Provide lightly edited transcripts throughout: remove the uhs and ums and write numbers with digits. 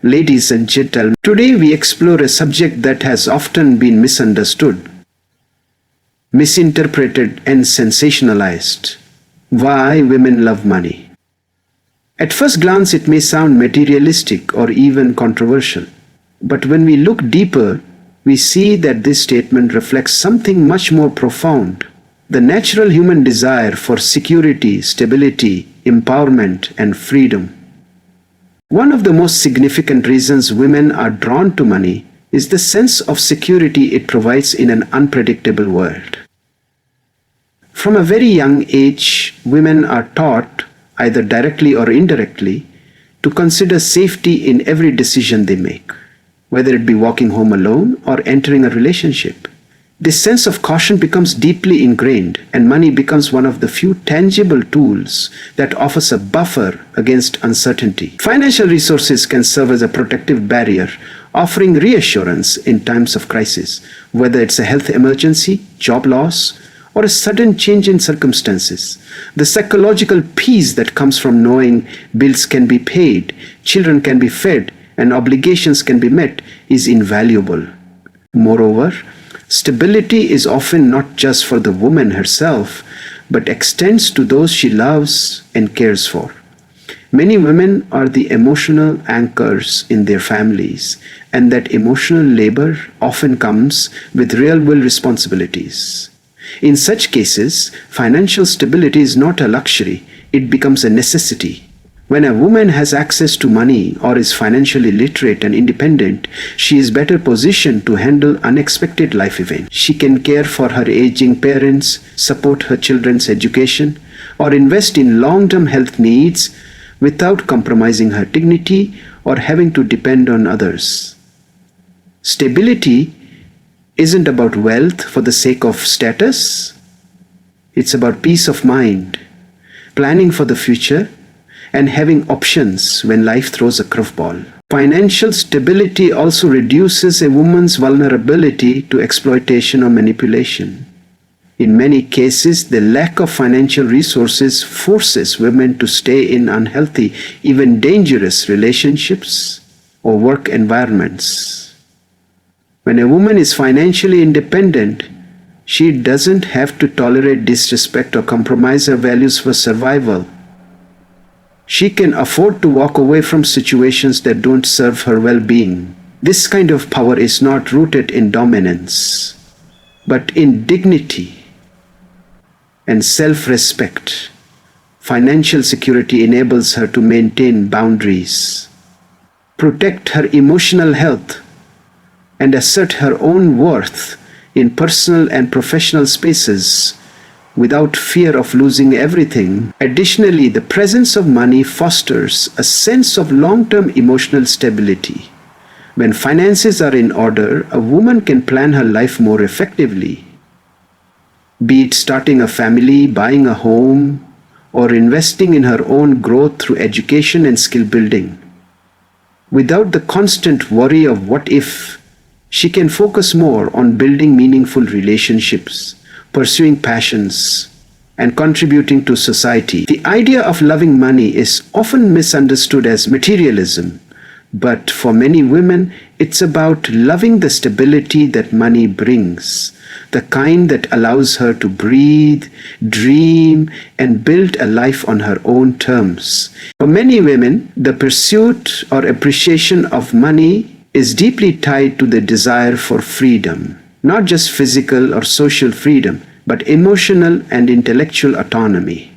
Ladies and gentlemen, today we explore a subject that has often been misunderstood, misinterpreted, and sensationalized. Why women love money. At first glance, it may sound materialistic or even controversial. But when we look deeper, we see that this statement reflects something much more profound. The natural human desire for security, stability, empowerment, and freedom. One of the most significant reasons women are drawn to money is the sense of security it provides in an unpredictable world. From a very young age, women are taught, either directly or indirectly, to consider safety in every decision they make, whether it be walking home alone or entering a relationship. This sense of caution becomes deeply ingrained, and money becomes one of the few tangible tools that offers a buffer against uncertainty. Financial resources can serve as a protective barrier, offering reassurance in times of crisis, whether it's a health emergency, job loss, or a sudden change in circumstances. The psychological peace that comes from knowing bills can be paid, children can be fed, and obligations can be met is invaluable. Moreover, stability is often not just for the woman herself, but extends to those she loves and cares for. Many women are the emotional anchors in their families, and that emotional labor often comes with real-world responsibilities. In such cases, financial stability is not a luxury, it becomes a necessity. When a woman has access to money or is financially literate and independent, she is better positioned to handle unexpected life events. She can care for her aging parents, support her children's education, or invest in long-term health needs without compromising her dignity or having to depend on others. Stability isn't about wealth for the sake of status. It's about peace of mind, planning for the future, and having options when life throws a curveball. Financial stability also reduces a woman's vulnerability to exploitation or manipulation. In many cases, the lack of financial resources forces women to stay in unhealthy, even dangerous relationships or work environments. When a woman is financially independent, she doesn't have to tolerate disrespect or compromise her values for survival. She can afford to walk away from situations that don't serve her well-being. This kind of power is not rooted in dominance, but in dignity and self-respect. Financial security enables her to maintain boundaries, protect her emotional health, and assert her own worth in personal and professional spaces without fear of losing everything. Additionally, the presence of money fosters a sense of long-term emotional stability. When finances are in order, a woman can plan her life more effectively, be it starting a family, buying a home, or investing in her own growth through education and skill building. Without the constant worry of what if, she can focus more on building meaningful relationships, pursuing passions, and contributing to society. The idea of loving money is often misunderstood as materialism, but for many women, it's about loving the stability that money brings, the kind that allows her to breathe, dream, and build a life on her own terms. For many women, the pursuit or appreciation of money is deeply tied to the desire for freedom, not just physical or social freedom, but emotional and intellectual autonomy.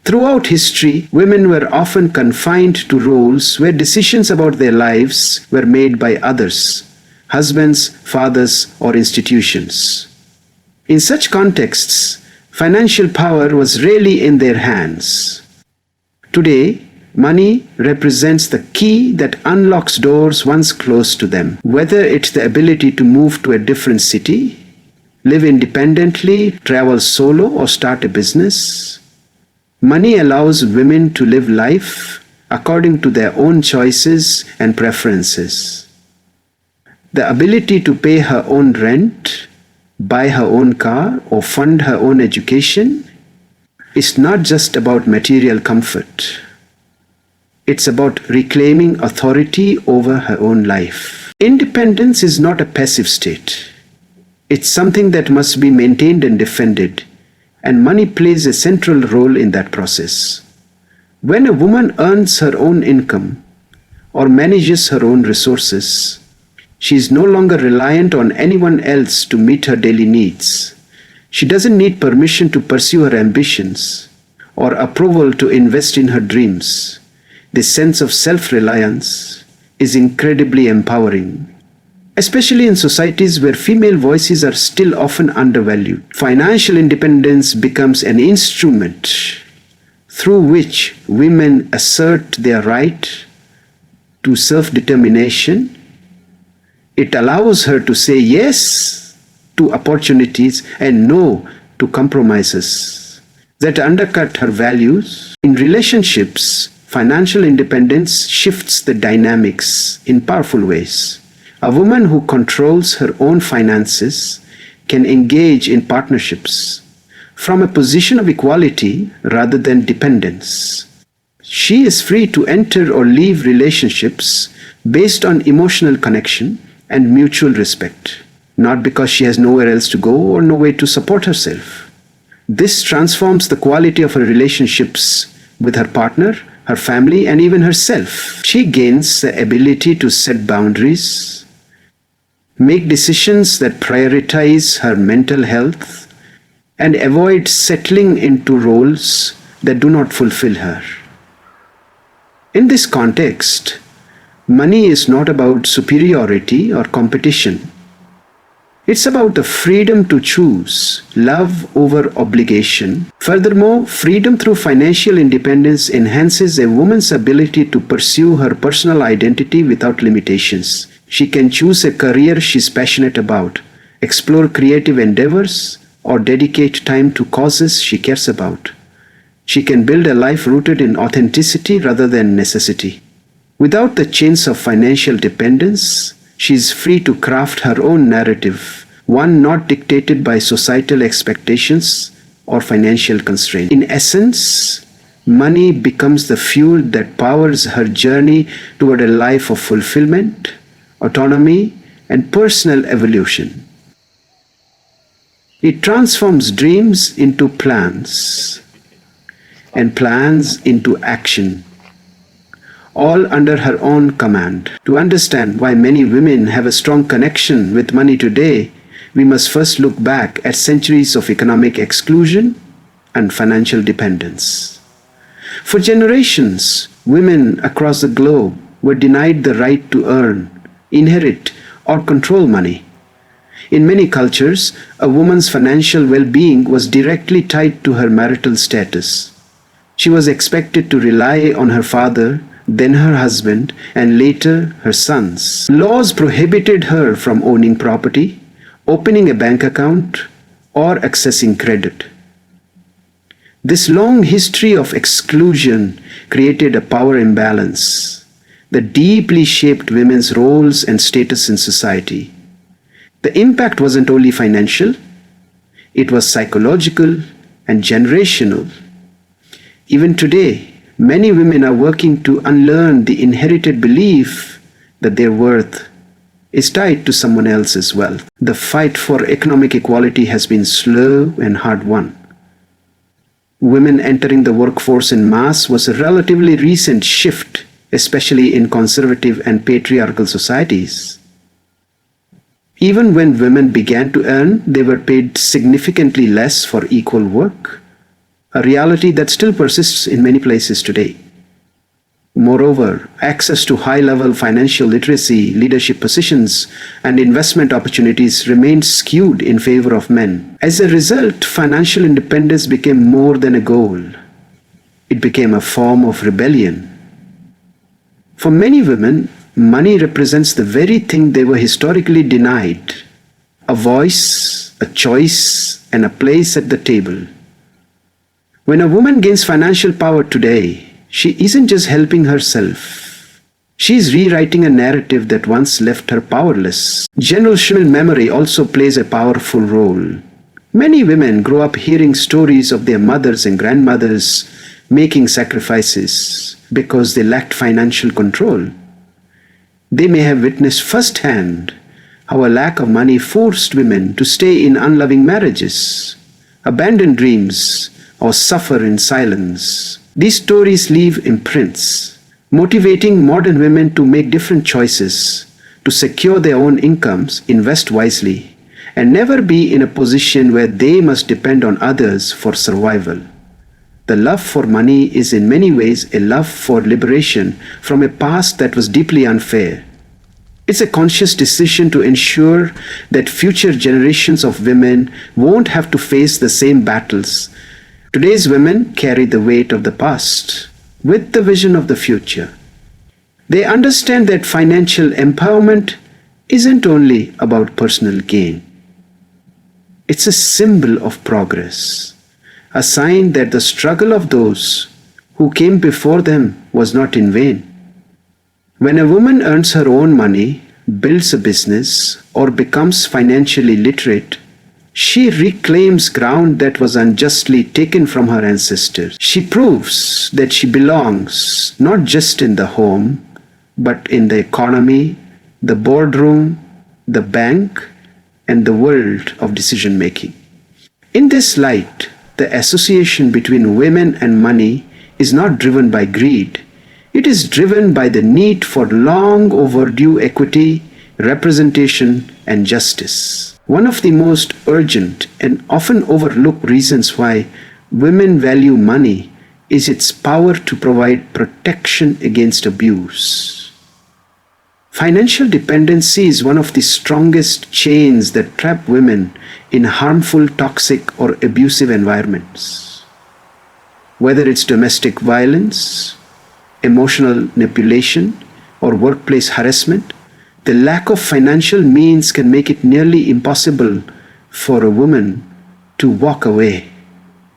Throughout history, women were often confined to roles where decisions about their lives were made by others, husbands, fathers, or institutions. In such contexts, financial power was rarely in their hands. Today, money represents the key that unlocks doors once closed to them, whether it's the ability to move to a different city, live independently, travel solo, or start a business. Money allows women to live life according to their own choices and preferences. The ability to pay her own rent, buy her own car, or fund her own education is not just about material comfort. It's about reclaiming authority over her own life. Independence is not a passive state. It's something that must be maintained and defended, and money plays a central role in that process. When a woman earns her own income or manages her own resources, she is no longer reliant on anyone else to meet her daily needs. She doesn't need permission to pursue her ambitions or approval to invest in her dreams. This sense of self-reliance is incredibly empowering, especially in societies where female voices are still often undervalued. Financial independence becomes an instrument through which women assert their right to self-determination. It allows her to say yes to opportunities and no to compromises that undercut her values. In relationships, financial independence shifts the dynamics in powerful ways. A woman who controls her own finances can engage in partnerships from a position of equality rather than dependence. She is free to enter or leave relationships based on emotional connection and mutual respect, not because she has nowhere else to go or no way to support herself. This transforms the quality of her relationships with her partner, her family, and even herself. She gains the ability to set boundaries, make decisions that prioritize her mental health, and avoid settling into roles that do not fulfill her. In this context, money is not about superiority or competition. It's about the freedom to choose love over obligation. Furthermore, freedom through financial independence enhances a woman's ability to pursue her personal identity without limitations. She can choose a career she's passionate about, explore creative endeavors, or dedicate time to causes she cares about. She can build a life rooted in authenticity rather than necessity. Without the chains of financial dependence, she is free to craft her own narrative, one not dictated by societal expectations or financial constraints. In essence, money becomes the fuel that powers her journey toward a life of fulfillment, autonomy, and personal evolution. It transforms dreams into plans and plans into action, all under her own command. To understand why many women have a strong connection with money today, we must first look back at centuries of economic exclusion and financial dependence. For generations, women across the globe were denied the right to earn, inherit, or control money. In many cultures, a woman's financial well-being was directly tied to her marital status. She was expected to rely on her father, then her husband, and later her sons. Laws prohibited her from owning property, opening a bank account, or accessing credit. This long history of exclusion created a power imbalance that deeply shaped women's roles and status in society. The impact wasn't only financial, it was psychological and generational. Even today, many women are working to unlearn the inherited belief that their worth is tied to someone else's wealth. The fight for economic equality has been slow and hard-won. Women entering the workforce en masse was a relatively recent shift, especially in conservative and patriarchal societies. Even when women began to earn, they were paid significantly less for equal work, a reality that still persists in many places today. Moreover, access to high-level financial literacy, leadership positions, and investment opportunities remained skewed in favor of men. As a result, financial independence became more than a goal. It became a form of rebellion. For many women, money represents the very thing they were historically denied: a voice, a choice, and a place at the table. When a woman gains financial power today, she isn't just helping herself. She is rewriting a narrative that once left her powerless. Generational memory also plays a powerful role. Many women grow up hearing stories of their mothers and grandmothers making sacrifices, because they lacked financial control. They may have witnessed firsthand how a lack of money forced women to stay in unloving marriages, abandon dreams, or suffer in silence. These stories leave imprints, motivating modern women to make different choices, to secure their own incomes, invest wisely, and never be in a position where they must depend on others for survival. The love for money is in many ways a love for liberation from a past that was deeply unfair. It's a conscious decision to ensure that future generations of women won't have to face the same battles. Today's women carry the weight of the past with the vision of the future. They understand that financial empowerment isn't only about personal gain. It's a symbol of progress, a sign that the struggle of those who came before them was not in vain. When a woman earns her own money, builds a business, or becomes financially literate, she reclaims ground that was unjustly taken from her ancestors. She proves that she belongs not just in the home, but in the economy, the boardroom, the bank, and the world of decision making. In this light, the association between women and money is not driven by greed. It is driven by the need for long overdue equity, representation, and justice. One of the most urgent and often overlooked reasons why women value money is its power to provide protection against abuse. Financial dependency is one of the strongest chains that trap women in harmful, toxic, or abusive environments. Whether it's domestic violence, emotional manipulation, or workplace harassment, the lack of financial means can make it nearly impossible for a woman to walk away.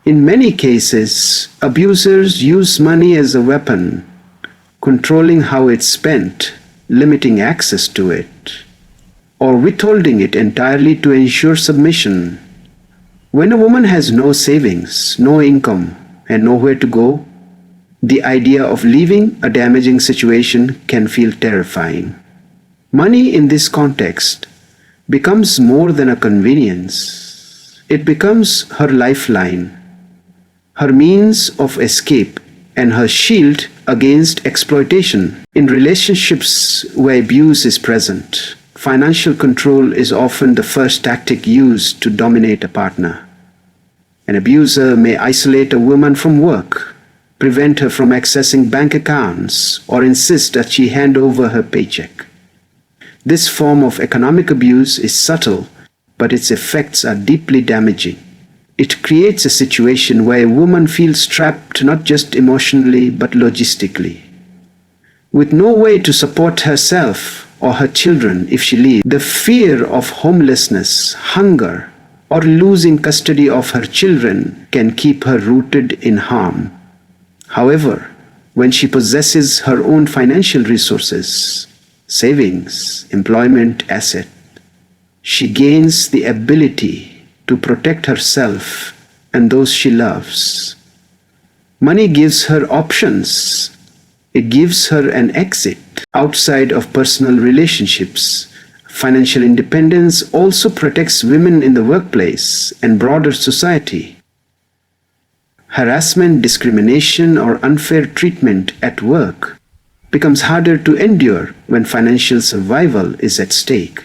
In many cases, abusers use money as a weapon, controlling how it's spent, limiting access to it, or withholding it entirely to ensure submission. When a woman has no savings, no income, and nowhere to go, the idea of leaving a damaging situation can feel terrifying. Money in this context becomes more than a convenience. It becomes her lifeline, her means of escape, and her shield against exploitation. In relationships where abuse is present, financial control is often the first tactic used to dominate a partner. An abuser may isolate a woman from work, prevent her from accessing bank accounts, or insist that she hand over her paycheck. This form of economic abuse is subtle, but its effects are deeply damaging. It creates a situation where a woman feels trapped not just emotionally but logistically. With no way to support herself or her children if she leaves, the fear of homelessness, hunger, or losing custody of her children can keep her rooted in harm. However, when she possesses her own financial resources, savings, employment, asset, she gains the ability to protect herself and those she loves. Money gives her options. It gives her an exit outside of personal relationships. Financial independence also protects women in the workplace and broader society. Harassment, discrimination, or unfair treatment at work becomes harder to endure when financial survival is at stake.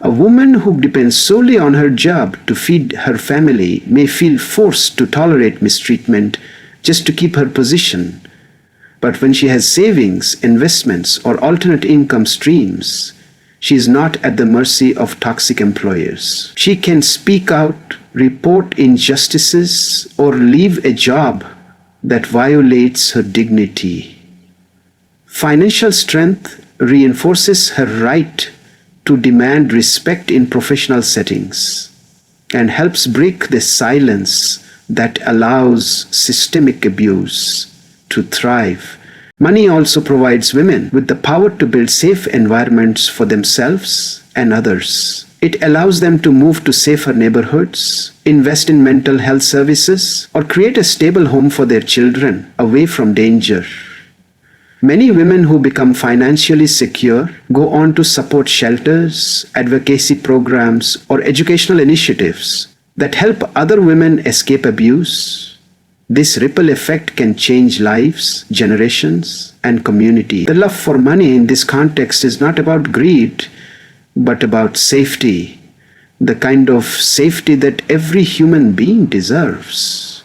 A woman who depends solely on her job to feed her family may feel forced to tolerate mistreatment just to keep her position. But when she has savings, investments, or alternate income streams, she is not at the mercy of toxic employers. She can speak out, report injustices, or leave a job that violates her dignity. Financial strength reinforces her right to demand respect in professional settings and helps break the silence that allows systemic abuse to thrive. Money also provides women with the power to build safe environments for themselves and others. It allows them to move to safer neighborhoods, invest in mental health services, or create a stable home for their children away from danger. Many women who become financially secure go on to support shelters, advocacy programs, or educational initiatives that help other women escape abuse. This ripple effect can change lives, generations, and communities. The love for money in this context is not about greed, but about safety, the kind of safety that every human being deserves.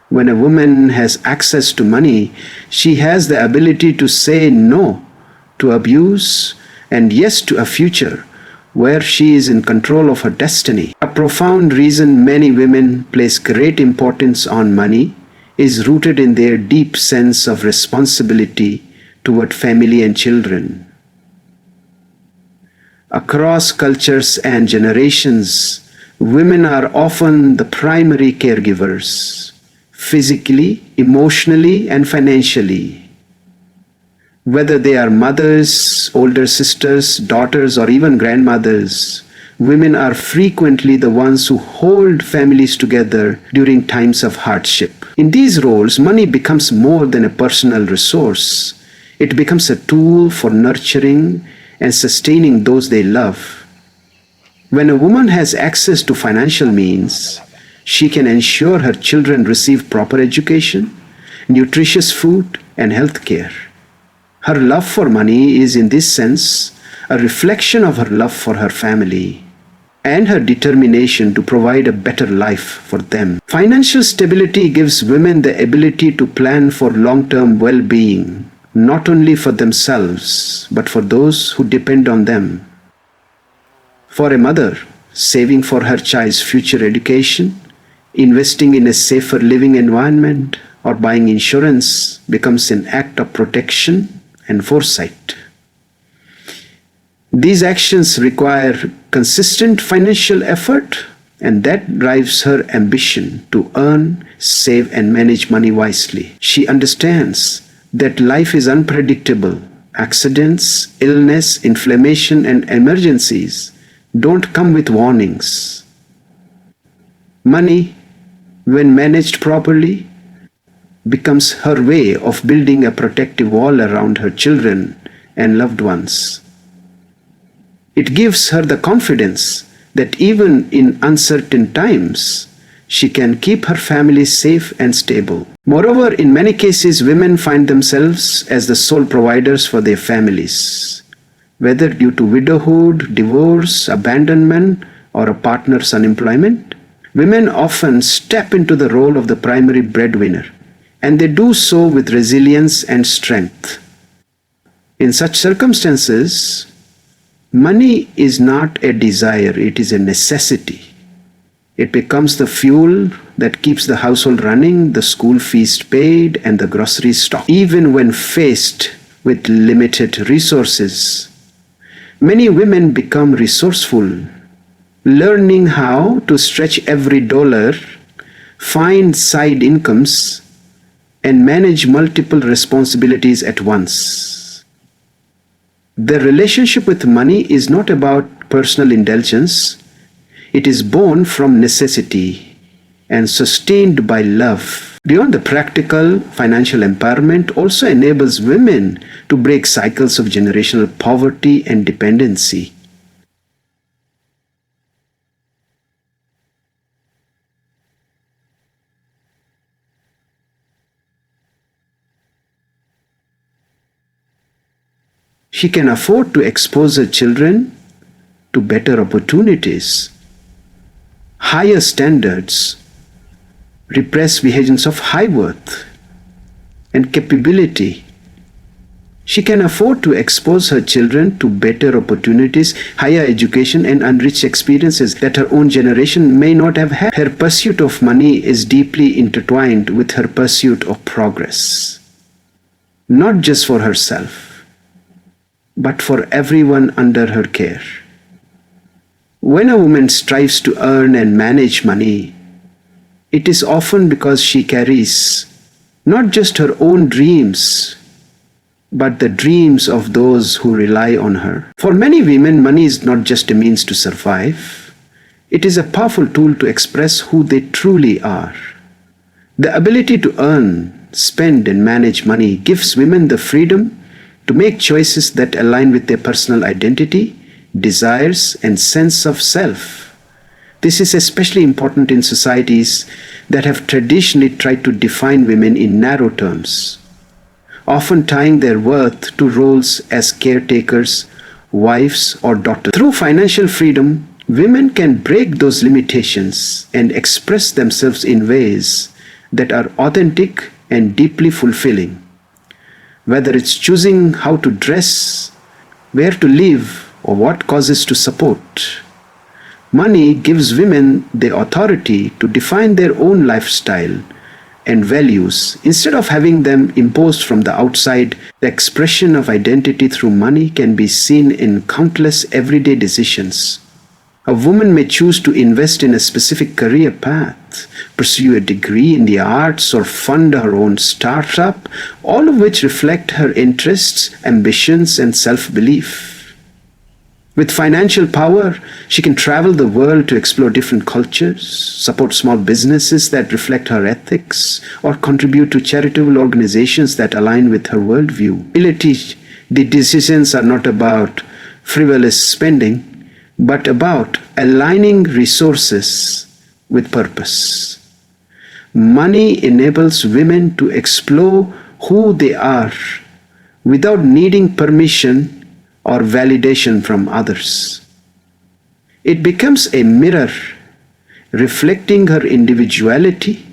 When a woman has access to money, she has the ability to say no to abuse and yes to a future where she is in control of her destiny. A profound reason many women place great importance on money is rooted in their deep sense of responsibility toward family and children. Across cultures and generations, women are often the primary caregivers, physically, emotionally, and financially. Whether they are mothers, older sisters, daughters, or even grandmothers, women are frequently the ones who hold families together during times of hardship. In these roles, money becomes more than a personal resource. It becomes a tool for nurturing and sustaining those they love. When a woman has access to financial means, she can ensure her children receive proper education, nutritious food, and health care. Her love for money is, in this sense, a reflection of her love for her family and her determination to provide a better life for them. Financial stability gives women the ability to plan for long-term well-being, not only for themselves, but for those who depend on them. For a mother, saving for her child's future education, investing in a safer living environment, or buying insurance becomes an act of protection and foresight. These actions require consistent financial effort, and that drives her ambition to earn, save, and manage money wisely. She understands that life is unpredictable. Accidents, illness, inflammation, and emergencies don't come with warnings. Money, when managed properly, becomes her way of building a protective wall around her children and loved ones. It gives her the confidence that even in uncertain times, she can keep her family safe and stable. Moreover, in many cases, women find themselves as the sole providers for their families, whether due to widowhood, divorce, abandonment, or a partner's unemployment. Women often step into the role of the primary breadwinner, and they do so with resilience and strength. In such circumstances, money is not a desire, it is a necessity. It becomes the fuel that keeps the household running, the school fees paid, and the groceries stocked. Even when faced with limited resources, many women become resourceful, learning how to stretch every dollar, find side incomes, and manage multiple responsibilities at once. Their relationship with money is not about personal indulgence. It is born from necessity and sustained by love. Beyond the practical, financial empowerment also enables women to break cycles of generational poverty and dependency. She can afford to expose her children to better opportunities, higher standards, repress visions of high worth and capability. She can afford to expose her children to better opportunities, higher education, and enriched experiences that her own generation may not have had. Her pursuit of money is deeply intertwined with her pursuit of progress, not just for herself, but for everyone under her care. When a woman strives to earn and manage money, it is often because she carries not just her own dreams, but the dreams of those who rely on her. For many women, money is not just a means to survive. It is a powerful tool to express who they truly are. The ability to earn, spend, and manage money gives women the freedom to make choices that align with their personal identity, desires, and sense of self. This is especially important in societies that have traditionally tried to define women in narrow terms, often tying their worth to roles as caretakers, wives, or daughters. Through financial freedom, women can break those limitations and express themselves in ways that are authentic and deeply fulfilling. Whether it's choosing how to dress, where to live, or what causes to support, money gives women the authority to define their own lifestyle and values instead of having them imposed from the outside. The expression of identity through money can be seen in countless everyday decisions. A woman may choose to invest in a specific career path, pursue a degree in the arts, or fund her own startup, all of which reflect her interests, ambitions, and self-belief. With financial power, she can travel the world to explore different cultures, support small businesses that reflect her ethics, or contribute to charitable organizations that align with her worldview. The decisions are not about frivolous spending, but about aligning resources with purpose. Money enables women to explore who they are without needing permission or validation from others. It becomes a mirror reflecting her individuality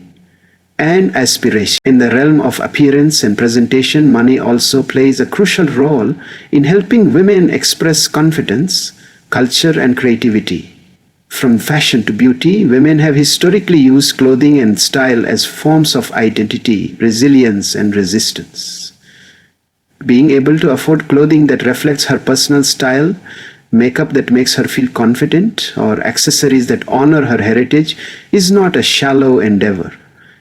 and aspiration. In the realm of appearance and presentation, money also plays a crucial role in helping women express confidence, culture, and creativity. From fashion to beauty, women have historically used clothing and style as forms of identity, resilience, and resistance. Being able to afford clothing that reflects her personal style, makeup that makes her feel confident, or accessories that honor her heritage is not a shallow endeavor.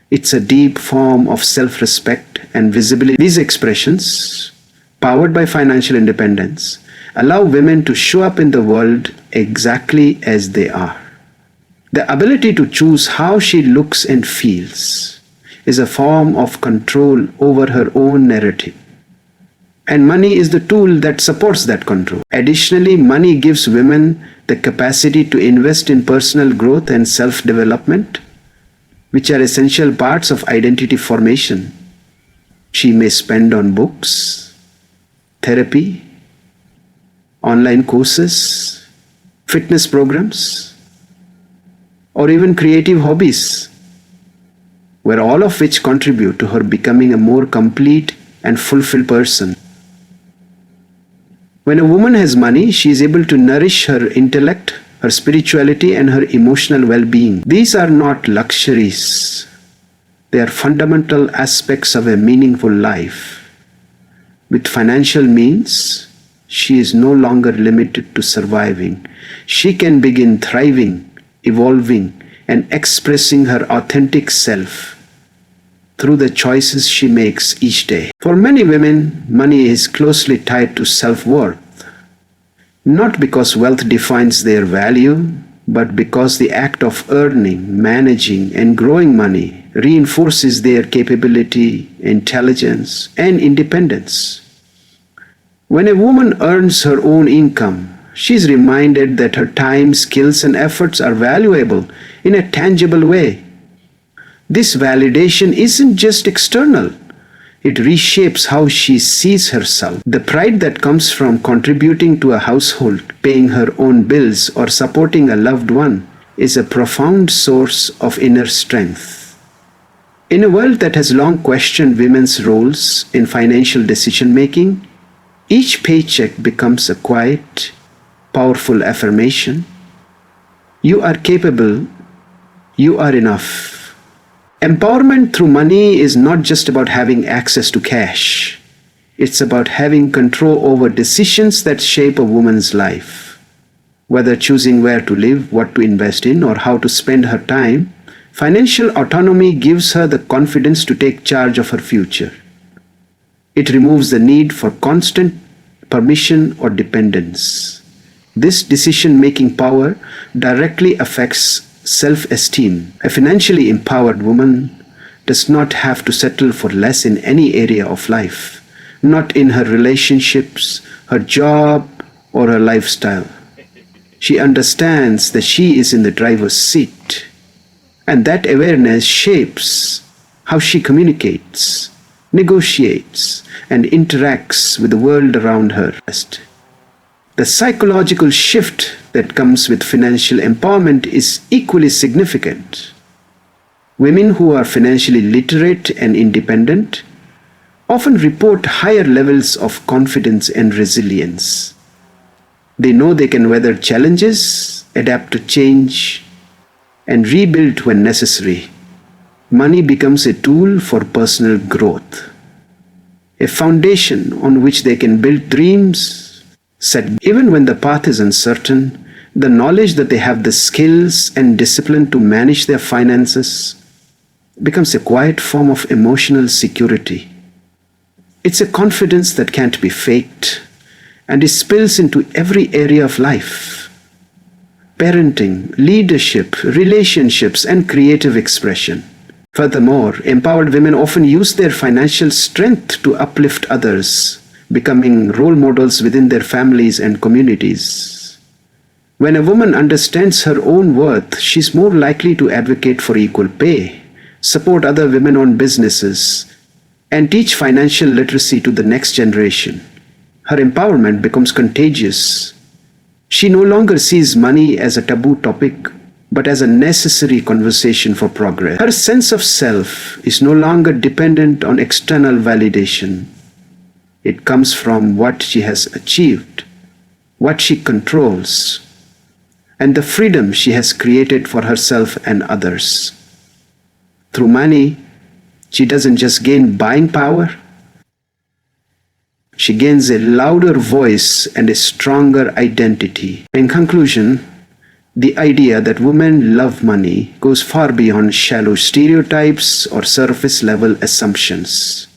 It's a deep form of self-respect and visibility. These expressions, powered by financial independence, allow women to show up in the world exactly as they are. The ability to choose how she looks and feels is a form of control over her own narrative. And money is the tool that supports that control. Additionally, money gives women the capacity to invest in personal growth and self-development, which are essential parts of identity formation. She may spend on books, therapy, online courses, fitness programs, or even creative hobbies, where all of which contribute to her becoming a more complete and fulfilled person. When a woman has money, she is able to nourish her intellect, her spirituality, and her emotional well-being. These are not luxuries. They are fundamental aspects of a meaningful life. With financial means, she is no longer limited to surviving. She can begin thriving, evolving, and expressing her authentic self through the choices she makes each day. For many women, money is closely tied to self-worth, not because wealth defines their value, but because the act of earning, managing, and growing money reinforces their capability, intelligence, and independence. When a woman earns her own income, she is reminded that her time, skills, and efforts are valuable in a tangible way. This validation isn't just external. It reshapes how she sees herself. The pride that comes from contributing to a household, paying her own bills, or supporting a loved one is a profound source of inner strength. In a world that has long questioned women's roles in financial decision-making, each paycheck becomes a quiet, powerful affirmation. You are capable. You are enough. Empowerment through money is not just about having access to cash. It's about having control over decisions that shape a woman's life. Whether choosing where to live, what to invest in, or how to spend her time, financial autonomy gives her the confidence to take charge of her future. It removes the need for constant permission or dependence. This decision-making power directly affects self-esteem. A financially empowered woman does not have to settle for less in any area of life, not in her relationships, her job, or her lifestyle. She understands that she is in the driver's seat, and that awareness shapes how she communicates, negotiates, and interacts with the world around her. The psychological shift that comes with financial empowerment is equally significant. Women who are financially literate and independent often report higher levels of confidence and resilience. They know they can weather challenges, adapt to change, and rebuild when necessary. Money becomes a tool for personal growth, a foundation on which they can build dreams set. Even when the path is uncertain, the knowledge that they have the skills and discipline to manage their finances becomes a quiet form of emotional security. It's a confidence that can't be faked, and it spills into every area of life: parenting, leadership, relationships, and creative expression. Furthermore, empowered women often use their financial strength to uplift others, becoming role models within their families and communities. When a woman understands her own worth, she's more likely to advocate for equal pay, support other women-owned businesses, and teach financial literacy to the next generation. Her empowerment becomes contagious. She no longer sees money as a taboo topic, but as a necessary conversation for progress. Her sense of self is no longer dependent on external validation. It comes from what she has achieved, what she controls, and the freedom she has created for herself and others. Through money, she doesn't just gain buying power, she gains a louder voice and a stronger identity. In conclusion, the idea that women love money goes far beyond shallow stereotypes or surface-level assumptions.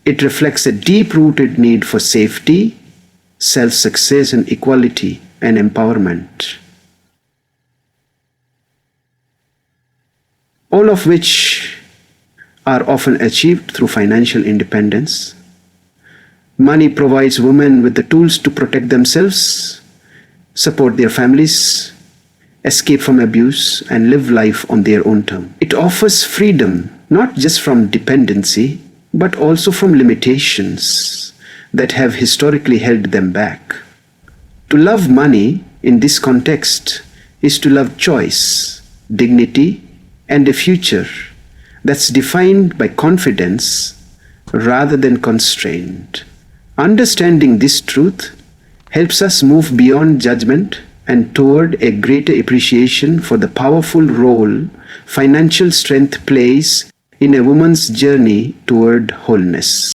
It reflects a deep-rooted need for safety, self-success, and equality and empowerment, all of which are often achieved through financial independence. Money provides women with the tools to protect themselves, support their families, escape from abuse, and live life on their own terms. It offers freedom, not just from dependency, but also from limitations that have historically held them back. To love money in this context is to love choice, dignity, and a future that's defined by confidence rather than constraint. Understanding this truth helps us move beyond judgment and toward a greater appreciation for the powerful role financial strength plays in a woman's journey toward wholeness.